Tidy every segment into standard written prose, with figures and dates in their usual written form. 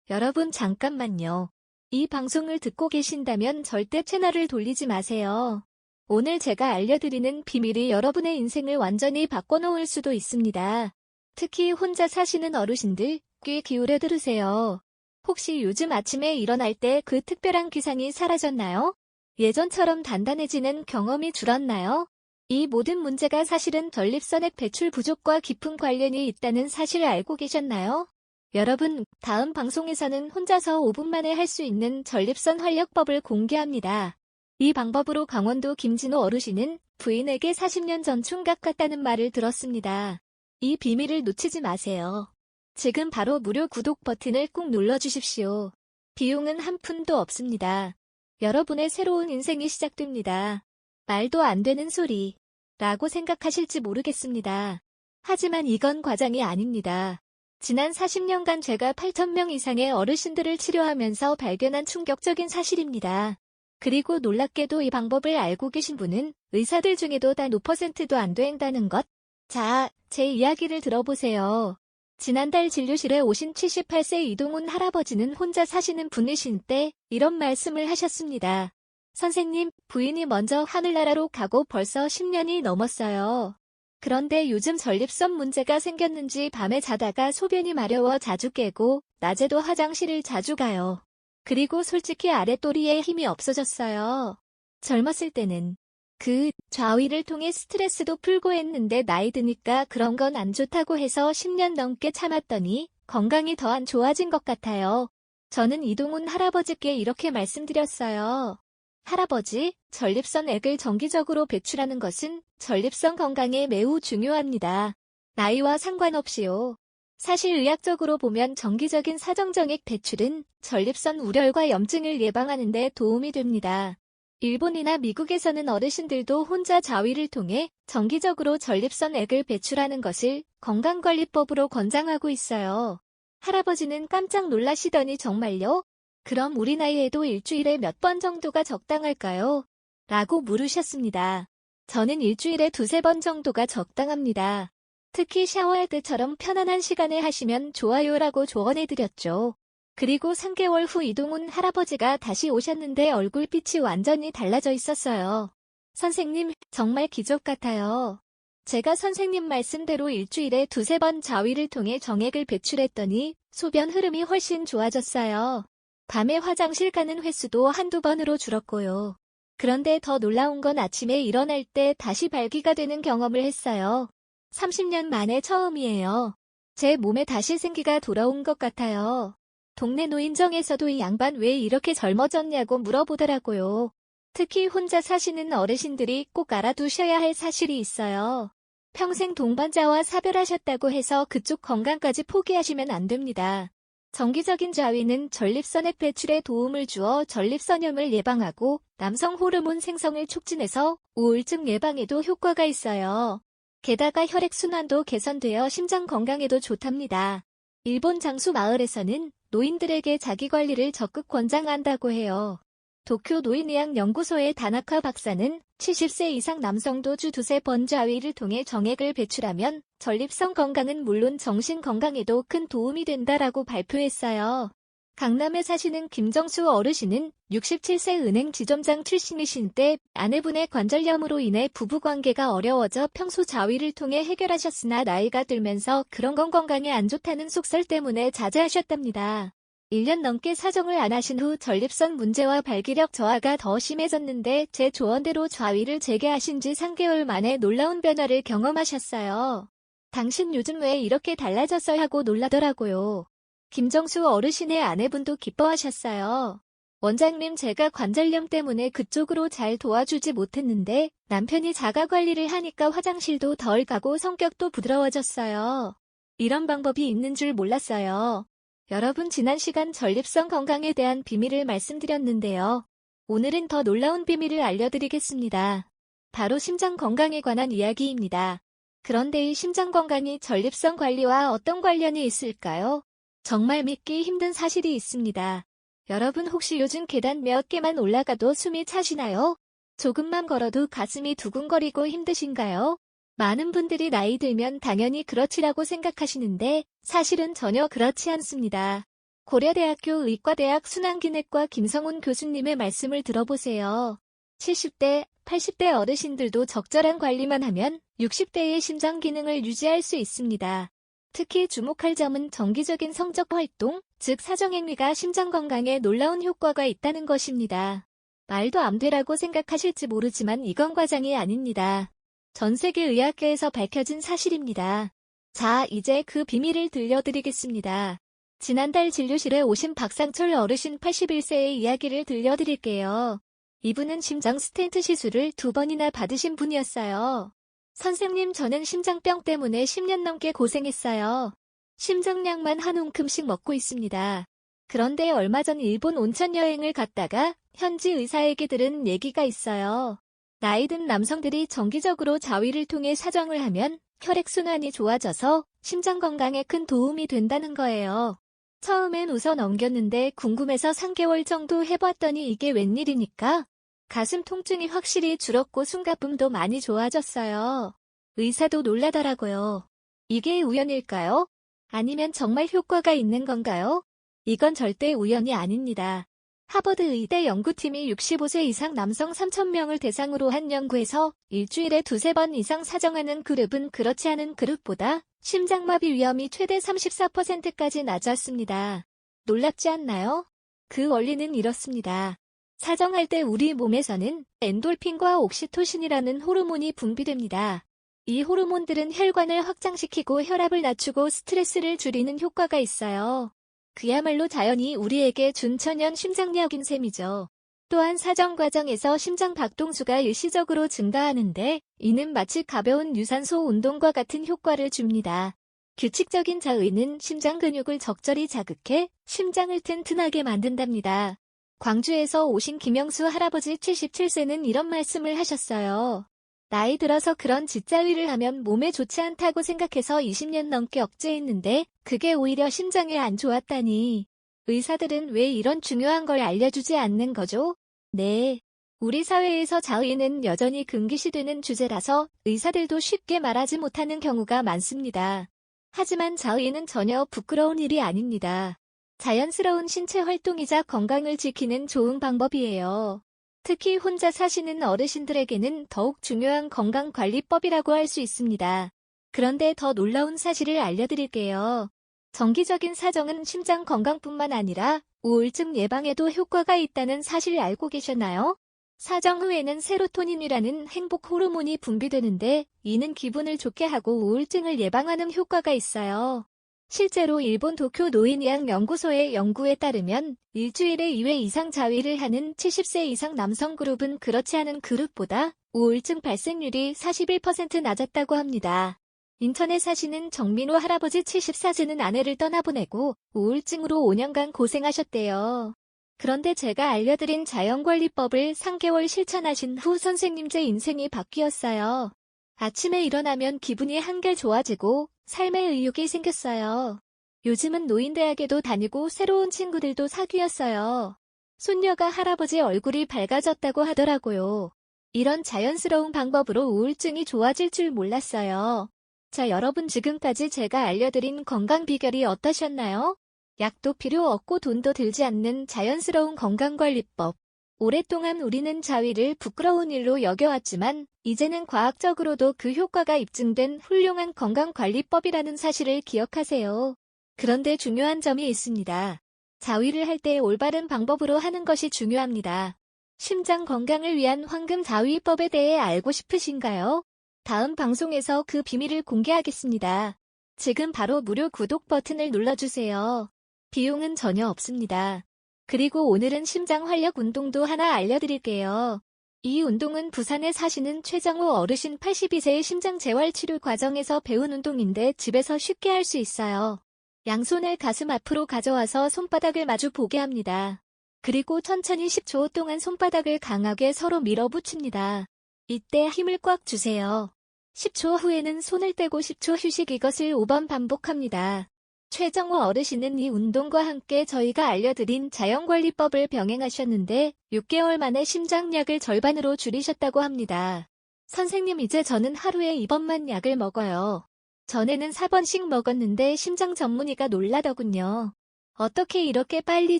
여러분 잠깐만요. 이 방송을 듣고 계신다면 절대 채널을 돌리지 마세요. 오늘 제가 알려드리는 비밀이 여러분의 인생을 완전히 바꿔놓을 수도 있습니다. 특히 혼자 사시는 어르신들, 귀 기울여 들으세요. 혹시 요즘 아침에 일어날 때 그 특별한 기상이 사라졌나요? 예전처럼 단단해지는 경험이 줄었나요? 이 모든 문제가 사실은 전립선액 배출 부족과 깊은 관련이 있다는 사실 알고 계셨나요? 여러분, 다음 방송에서는 혼자서 5분 만에 할 수 있는 전립선 활력법을 공개합니다. 이 방법으로 강원도 김진호 어르신은 부인에게 40년 전 충격 같다는 말을 들었습니다. 이 비밀을 놓치지 마세요. 지금 바로 무료 구독 버튼을 꾹 눌러주십시오. 비용은 한 푼도 없습니다. 여러분의 새로운 인생이 시작됩니다. 말도 안 되는 소리 라고 생각하실지 모르겠습니다. 하지만 이건 과장이 아닙니다. 지난 40년간 제가 8,000명 이상의 어르신들을 치료하면서 발견한 충격적인 사실입니다. 그리고 놀랍게도 이 방법을 알고 계신 분은 의사들 중에도 단 5%도 안 된다는 것. 자, 제 이야기를 들어보세요. 지난달 진료실에 오신 78세 이동훈 할아버지는 혼자 사시는 분이신 때 이런 말씀을 하셨습니다. 선생님, 부인이 먼저 하늘나라로 가고 벌써 10년이 넘었어요. 그런데 요즘 전립선 문제가 생겼는지 밤에 자다가 소변이 마려워 자주 깨고 낮에도 화장실을 자주 가요. 그리고 솔직히 아랫도리에 힘이 없어졌어요. 젊었을 때는 그 좌위를 통해 스트레스도 풀고 했는데 나이 드니까 그런 건 안 좋다고 해서 10년 넘게 참았더니 건강이 더 안 좋아진 것 같아요. 저는 이동훈 할아버지께 이렇게 말씀드렸어요. 할아버지, 전립선액을 정기적으로 배출하는 것은 전립선 건강에 매우 중요합니다. 나이와 상관없이요. 사실 의학적으로 보면 정기적인 사정정액 배출은 전립선 우열과 염증을 예방하는 데 도움이 됩니다. 일본이나 미국에서는 어르신들도 혼자 자위를 통해 정기적으로 전립선액을 배출하는 것을 건강관리법으로 권장하고 있어요. 할아버지는 깜짝 놀라시더니 정말요? 그럼 우리 나이에도 일주일에 몇 번 정도가 적당할까요? 라고 물으셨습니다. 저는 일주일에 2-3번 정도가 적당합니다. 특히 샤워할 때처럼 편안한 시간에 하시면 좋아요라고 조언해드렸죠. 그리고 3개월 후 이동훈 할아버지가 다시 오셨는데 얼굴빛이 완전히 달라져 있었어요. 선생님, 정말 기적 같아요. 제가 선생님 말씀대로 일주일에 2-3번 자위를 통해 정액을 배출했더니 소변 흐름이 훨씬 좋아졌어요. 밤에 화장실 가는 횟수도 한두 번으로 줄었고요. 그런데 더 놀라운 건 아침에 일어날 때 다시 발기가 되는 경험을 했어요. 30년 만에 처음이에요. 제 몸에 다시 생기가 돌아온 것 같아요. 동네 노인정에서도 이 양반 왜 이렇게 젊어졌냐고 물어보더라고요. 특히 혼자 사시는 어르신들이 꼭 알아두셔야 할 사실이 있어요. 평생 동반자와 사별하셨다고 해서 그쪽 건강까지 포기하시면 안 됩니다. 정기적인 자위는 전립선액 배출에 도움을 주어 전립선염을 예방하고 남성 호르몬 생성을 촉진해서 우울증 예방에도 효과가 있어요. 게다가 혈액순환도 개선되어 심장 건강에도 좋답니다. 일본 장수 마을에서는 노인들에게 자기관리를 적극 권장한다고 해요. 도쿄 노인의학연구소의 다나카 박사는 70세 이상 남성도 주 2-3번 자위를 통해 정액을 배출하면 전립선 건강은 물론 정신 건강에도 큰 도움이 된다라고 발표했어요. 강남에 사시는 김정수 어르신은 67세 은행 지점장 출신이신 때 아내분의 관절염으로 인해 부부관계가 어려워져 평소 자위를 통해 해결하셨으나 나이가 들면서 그런 건 건강에 안 좋다는 속설 때문에 자제하셨답니다. 1년 넘게 사정을 안 하신 후 전립선 문제와 발기력 저하가 더 심해졌는데 제 조언대로 좌위를 재개하신 지 3개월 만에 놀라운 변화를 경험하셨어요. 당신 요즘 왜 이렇게 달라졌어 하고 놀라더라고요. 김정수 어르신의 아내분도 기뻐하셨어요. 원장님, 제가 관절염 때문에 그쪽으로 잘 도와주지 못했는데 남편이 자가관리를 하니까 화장실도 덜 가고 성격도 부드러워졌어요. 이런 방법이 있는 줄 몰랐어요. 여러분, 지난 시간 전립선 건강에 대한 비밀을 말씀드렸는데요. 오늘은 더 놀라운 비밀을 알려드리겠습니다. 바로 심장 건강에 관한 이야기입니다. 그런데 이 심장 건강이 전립선 관리와 어떤 관련이 있을까요? 정말 믿기 힘든 사실이 있습니다. 여러분, 혹시 요즘 계단 몇 개만 올라가도 숨이 차시나요? 조금만 걸어도 가슴이 두근거리고 힘드신가요? 많은 분들이 나이 들면 당연히 그렇지라고 생각하시는데 사실은 전혀 그렇지 않습니다. 고려대학교 의과대학 순환기내과 김성훈 교수님의 말씀을 들어보세요. 70대, 80대 어르신들도 적절한 관리만 하면 60대의 심장 기능을 유지할 수 있습니다. 특히 주목할 점은 정기적인 성적 활동, 즉 사정행위가 심장 건강에 놀라운 효과가 있다는 것입니다. 말도 안 되라고 생각하실지 모르지만 이건 과장이 아닙니다. 전 세계 의학계에서 밝혀진 사실입니다. 자, 이제 그 비밀을 들려드리겠습니다. 지난달 진료실에 오신 박상철 어르신 81세의 이야기를 들려드릴게요. 이분은 심장 스텐트 시술을 2번이나 받으신 분이었어요. 선생님, 저는 심장병 때문에 10년 넘게 고생했어요. 심장약만 한 움큼씩 먹고 있습니다. 그런데 얼마 전 일본 온천 여행을 갔다가 현지 의사에게 들은 얘기가 있어요. 나이 든 남성들이 정기적으로 자위를 통해 사정을 하면 혈액순환이 좋아져서 심장 건강에 큰 도움이 된다는 거예요. 처음엔 웃어 넘겼는데 궁금해서 3개월 정도 해봤더니 이게 웬일이니까 가슴 통증이 확실히 줄었고 숨가쁨도 많이 좋아졌어요. 의사도 놀라더라고요. 이게 우연일까요? 아니면 정말 효과가 있는 건가요? 이건 절대 우연이 아닙니다. 하버드 의대 연구팀이 65세 이상 남성 3,000명을 대상으로 한 연구에서 일주일에 2-3번 이상 사정하는 그룹은 그렇지 않은 그룹보다 심장마비 위험이 최대 34%까지 낮았습니다. 놀랍지 않나요? 그 원리는 이렇습니다. 사정할 때 우리 몸에서는 엔돌핀과 옥시토신이라는 호르몬이 분비됩니다. 이 호르몬들은 혈관을 확장시키고 혈압을 낮추고 스트레스를 줄이는 효과가 있어요. 그야말로 자연이 우리에게 준 천연 심장약인 셈이죠. 또한 사정 과정에서 심장 박동수가 일시적으로 증가하는데 이는 마치 가벼운 유산소 운동과 같은 효과를 줍니다. 규칙적인 자위는 심장 근육을 적절히 자극해 심장을 튼튼하게 만든답니다. 광주에서 오신 김영수 할아버지 77세는 이런 말씀을 하셨어요. 나이 들어서 그런 뒷자위를 하면 몸에 좋지 않다고 생각해서 20년 넘게 억제했는데 그게 오히려 심장에 안 좋았다니. 의사들은 왜 이런 중요한 걸 알려주지 않는 거죠? 네. 우리 사회에서 자위는 여전히 금기시되는 주제라서 의사들도 쉽게 말하지 못하는 경우가 많습니다. 하지만 자위는 전혀 부끄러운 일이 아닙니다. 자연스러운 신체 활동이자 건강을 지키는 좋은 방법이에요. 특히 혼자 사시는 어르신들에게는 더욱 중요한 건강관리법이라고 할 수 있습니다. 그런데 더 놀라운 사실을 알려드릴게요. 정기적인 사정은 심장 건강뿐만 아니라 우울증 예방에도 효과가 있다는 사실 알고 계셨나요? 사정 후에는 세로토닌이라는 행복 호르몬이 분비되는데 이는 기분을 좋게 하고 우울증을 예방하는 효과가 있어요. 실제로 일본 도쿄 노인의학 연구소의 연구에 따르면 일주일에 2회 이상 자위를 하는 70세 이상 남성 그룹은 그렇지 않은 그룹보다 우울증 발생률이 41% 낮았다고 합니다. 인천에 사시는 정민호 할아버지 74세는 아내를 떠나보내고 우울증으로 5년간 고생하셨대요. 그런데 제가 알려드린 자연관리법을 3개월 실천하신 후 선생님제 인생이 바뀌었어요. 아침에 일어나면 기분이 한결 좋아지고 삶의 의욕이 생겼어요. 요즘은 노인대학에도 다니고 새로운 친구들도 사귀었어요. 손녀가 할아버지 얼굴이 밝아졌다고 하더라고요. 이런 자연스러운 방법으로 우울증이 좋아질 줄 몰랐어요. 자, 여러분 지금까지 제가 알려드린 건강 비결이 어떠셨나요? 약도 필요 없고 돈도 들지 않는 자연스러운 건강관리법. 오랫동안 우리는 자위를 부끄러운 일로 여겨왔지만 이제는 과학적으로도 그 효과가 입증된 훌륭한 건강관리법이라는 사실을 기억하세요. 그런데 중요한 점이 있습니다. 자위를 할 때 올바른 방법으로 하는 것이 중요합니다. 심장 건강을 위한 황금 자위법에 대해 알고 싶으신가요? 다음 방송에서 그 비밀을 공개하겠습니다. 지금 바로 무료 구독 버튼을 눌러주세요. 비용은 전혀 없습니다. 그리고 오늘은 심장 활력 운동도 하나 알려드릴게요. 이 운동은 부산에 사시는 최정호 어르신 82세의 심장 재활 치료 과정에서 배운 운동인데 집에서 쉽게 할 수 있어요. 양손을 가슴 앞으로 가져와서 손바닥을 마주 보게 합니다. 그리고 천천히 10초 동안 손바닥을 강하게 서로 밀어붙입니다. 이때 힘을 꽉 주세요. 10초 후에는 손을 떼고 10초 휴식, 이것을 5번 반복합니다. 최정호 어르신은 이 운동과 함께 저희가 알려드린 자연관리법을 병행하셨는데 6개월 만에 심장약을 절반으로 줄이셨다고 합니다. 선생님, 이제 저는 하루에 2번만 약을 먹어요. 전에는 4번씩 먹었는데 심장 전문의가 놀라더군요. 어떻게 이렇게 빨리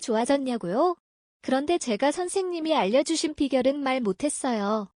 좋아졌냐고요? 그런데 제가 선생님이 알려주신 비결은 말 못했어요.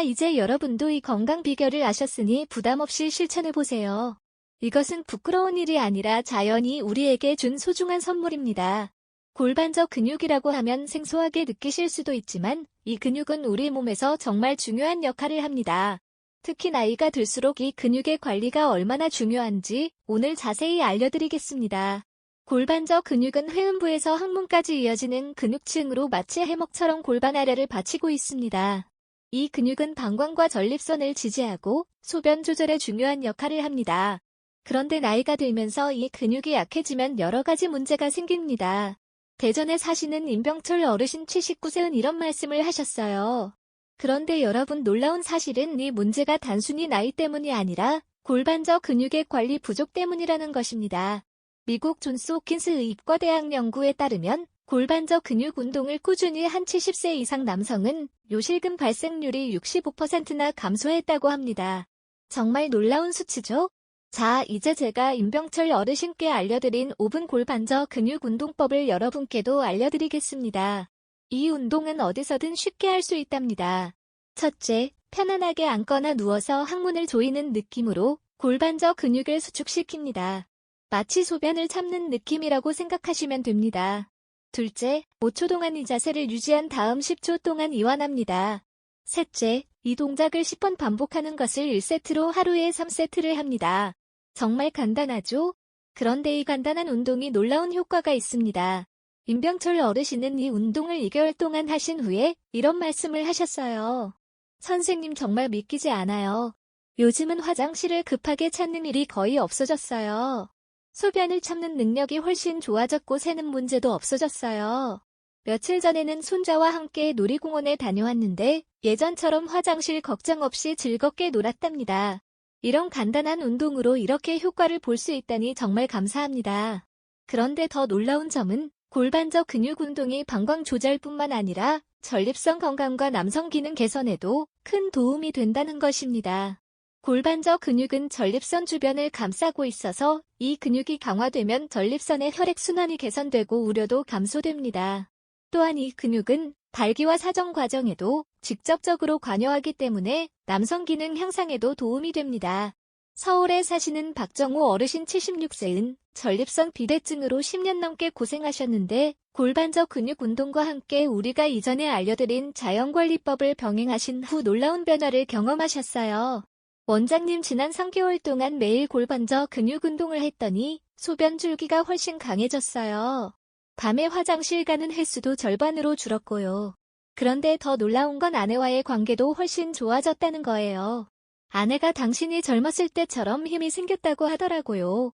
이제 여러분도 이 건강 비결을 아셨으니 부담 없이 실천해보세요. 이것은 부끄러운 일이 아니라 자연이 우리에게 준 소중한 선물입니다. 골반저 근육이라고 하면 생소하게 느끼실 수도 있지만 이 근육은 우리 몸에서 정말 중요한 역할을 합니다. 특히 나이가 들수록 이 근육의 관리가 얼마나 중요한지 오늘 자세히 알려드리겠습니다. 골반저 근육은 회음부에서 항문까지 이어지는 근육층으로 마치 해먹처럼 골반 아래를 받치고 있습니다. 이 근육은 방광과 전립선을 지지하고 소변 조절에 중요한 역할을 합니다. 그런데 나이가 들면서 이 근육이 약해지면 여러 가지 문제가 생깁니다. 대전에 사시는 임병철 어르신 79세는 이런 말씀을 하셨어요. 그런데 여러분, 놀라운 사실은 이 문제가 단순히 나이 때문이 아니라 골반저 근육의 관리 부족 때문이라는 것입니다. 미국 존스 홉킨스 의과대학 연구에 따르면 골반저 근육 운동을 꾸준히 한 70세 이상 남성은 요실금 발생률이 65%나 감소했다고 합니다. 정말 놀라운 수치죠? 자, 이제 제가 임병철 어르신께 알려드린 5분 골반저 근육 운동법을 여러분께도 알려드리겠습니다. 이 운동은 어디서든 쉽게 할 수 있답니다. 첫째, 편안하게 앉거나 누워서 항문을 조이는 느낌으로 골반저 근육을 수축시킵니다. 마치 소변을 참는 느낌이라고 생각하시면 됩니다. 둘째, 5초 동안 이 자세를 유지한 다음 10초 동안 이완합니다. 셋째, 이 동작을 10번 반복하는 것을 1세트로 하루에 3세트를 합니다. 정말 간단하죠? 그런데 이 간단한 운동이 놀라운 효과가 있습니다. 임병철 어르신은 이 운동을 2개월 동안 하신 후에 이런 말씀을 하셨어요. 선생님, 정말 믿기지 않아요. 요즘은 화장실을 급하게 찾는 일이 거의 없어졌어요. 소변을 참는 능력이 훨씬 좋아졌고 새는 문제도 없어졌어요. 며칠 전에는 손자와 함께 놀이공원에 다녀왔는데 예전처럼 화장실 걱정 없이 즐겁게 놀았답니다. 이런 간단한 운동으로 이렇게 효과를 볼 수 있다니 정말 감사합니다. 그런데 더 놀라운 점은 골반저 근육 운동이 방광 조절뿐만 아니라 전립선 건강과 남성 기능 개선에도 큰 도움이 된다는 것입니다. 골반저 근육은 전립선 주변을 감싸고 있어서 이 근육이 강화되면 전립선의 혈액순환이 개선되고 우려도 감소됩니다. 또한 이 근육은 발기와 사정 과정에도 직접적으로 관여하기 때문에 남성 기능 향상에도 도움이 됩니다. 서울에 사시는 박정우 어르신 76세는 전립선 비대증으로 10년 넘게 고생하셨는데 골반저 근육 운동과 함께 우리가 이전에 알려드린 자연관리법을 병행하신 후 놀라운 변화를 경험하셨어요. 원장님, 지난 3개월 동안 매일 골반저 근육 운동을 했더니 소변 줄기가 훨씬 강해졌어요. 밤에 화장실 가는 횟수도 절반으로 줄었고요. 그런데 더 놀라운 건 아내와의 관계도 훨씬 좋아졌다는 거예요. 아내가 당신이 젊었을 때처럼 힘이 생겼다고 하더라고요.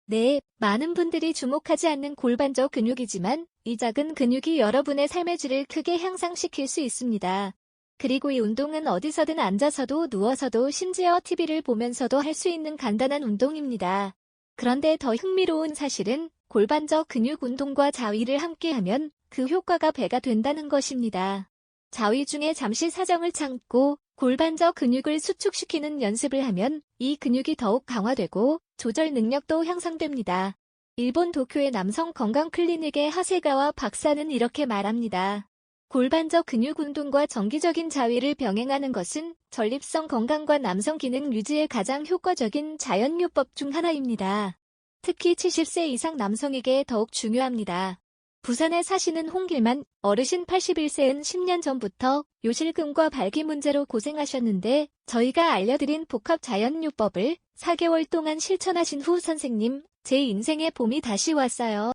네, 많은 분들이 주목하지 않는 골반저 근육이지만 이 작은 근육이 여러분의 삶의 질을 크게 향상시킬 수 있습니다. 그리고 이 운동은 어디서든 앉아서도 누워서도 심지어 TV를 보면서도 할 수 있는 간단한 운동입니다. 그런데 더 흥미로운 사실은 골반저 근육 운동과 자위를 함께하면 그 효과가 배가 된다는 것입니다. 자위 중에 잠시 사정을 참고 골반저 근육을 수축시키는 연습을 하면 이 근육이 더욱 강화되고 조절 능력도 향상됩니다. 일본 도쿄의 남성 건강 클리닉의 하세가와 박사는 이렇게 말합니다. 골반저 근육 운동과 정기적인 자위를 병행하는 것은 전립선 건강과 남성 기능 유지에 가장 효과적인 자연요법 중 하나입니다. 특히 70세 이상 남성에게 더욱 중요합니다. 부산에 사시는 홍길만 어르신 81세는 10년 전부터 요실금과 발기 문제로 고생하셨는데 저희가 알려드린 복합 자연요법을 4개월 동안 실천하신 후 선생님, 제 인생의 봄이 다시 왔어요.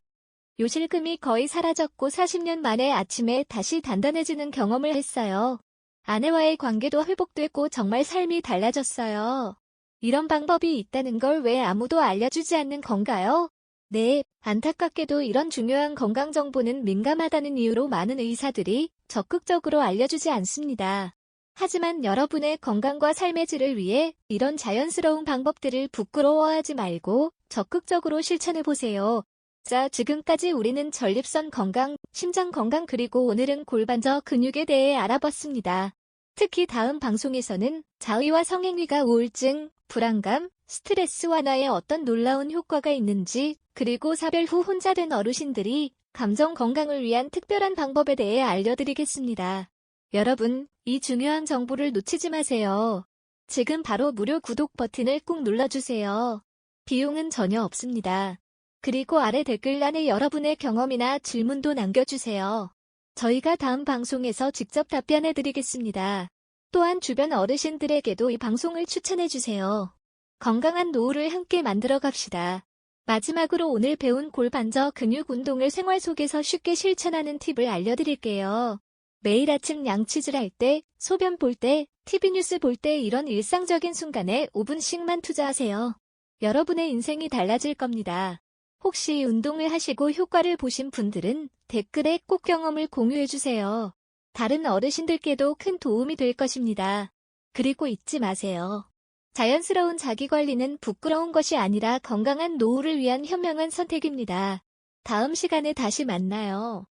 요실금이 거의 사라졌고 40년 만에 아침에 다시 단단해지는 경험을 했어요. 아내와의 관계도 회복됐고 정말 삶이 달라졌어요. 이런 방법이 있다는 걸 왜 아무도 알려주지 않는 건가요? 네, 안타깝게도 이런 중요한 건강 정보는 민감하다는 이유로 많은 의사들이 적극적으로 알려주지 않습니다. 하지만 여러분의 건강과 삶의 질을 위해 이런 자연스러운 방법들을 부끄러워하지 말고 적극적으로 실천해보세요. 자, 지금까지 우리는 전립선 건강, 심장 건강 그리고 오늘은 골반저 근육에 대해 알아봤습니다. 특히 다음 방송에서는 자의와 성행위가 우울증, 불안감, 스트레스 완화에 어떤 놀라운 효과가 있는지, 그리고 사별 후 혼자 된 어르신들이 감정 건강을 위한 특별한 방법에 대해 알려드리겠습니다. 여러분, 이 중요한 정보를 놓치지 마세요. 지금 바로 무료 구독 버튼을 꾹 눌러주세요. 비용은 전혀 없습니다. 그리고 아래 댓글란에 여러분의 경험이나 질문도 남겨주세요. 저희가 다음 방송에서 직접 답변해드리겠습니다. 또한 주변 어르신들에게도 이 방송을 추천해주세요. 건강한 노후를 함께 만들어 갑시다. 마지막으로 오늘 배운 골반저 근육 운동을 생활 속에서 쉽게 실천하는 팁을 알려드릴게요. 매일 아침 양치질 할 때, 소변 볼 때, TV 뉴스 볼 때 이런 일상적인 순간에 5분씩만 투자하세요. 여러분의 인생이 달라질 겁니다. 혹시 운동을 하시고 효과를 보신 분들은 댓글에 꼭 경험을 공유해주세요. 다른 어르신들께도 큰 도움이 될 것입니다. 그리고 잊지 마세요. 자연스러운 자기관리는 부끄러운 것이 아니라 건강한 노후를 위한 현명한 선택입니다. 다음 시간에 다시 만나요.